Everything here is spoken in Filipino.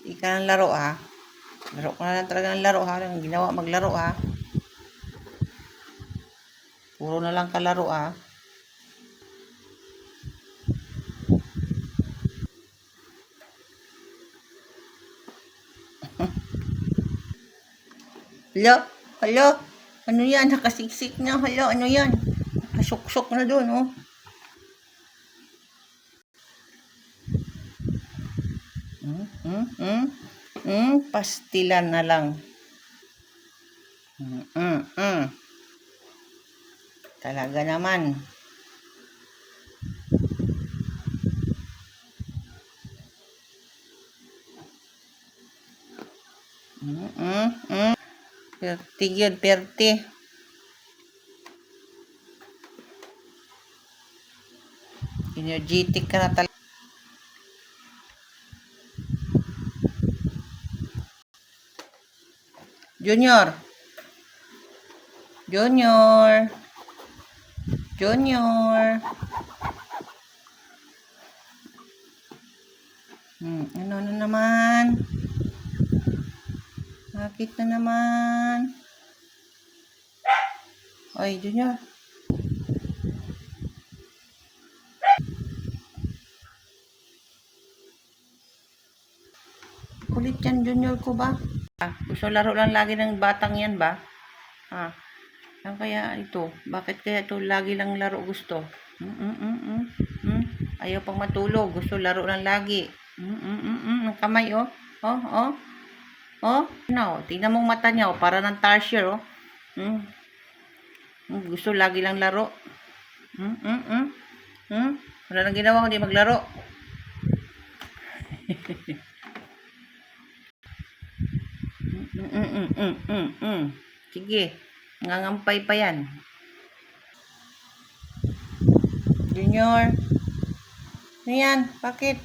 Di ka ng laro ha. Laro ko na lang talaga ng laro ha. Ang ginawa maglaro ha. Puro na lang kalaro ha. Hala, hala. Ano yan? Nakasiksik na. Hala, ano yan? Nakasuksok na doon oh. Pastilan na lang. Talaga naman. Perti yun, perti. Energetic ka na talaga. Junior. Junior. Junior. Ano na naman? Bakit na naman? Oy, Junior. Kulit yan, Junior ko ba? Gusto laro lang lagi ng batang yan ba? Ano kaya ito? Bakit kaya ito lagi lang laro gusto? Ayaw pang matulog. Gusto laro lang lagi. Ang kamay oh. Oh. No, tingnan mong mata niya oh. Para ng tarsier oh. Gusto lagi lang laro. Wala nang ginawa kundi maglaro. Sige, nangangampay pa yan. Junior, ano yan? Bakit?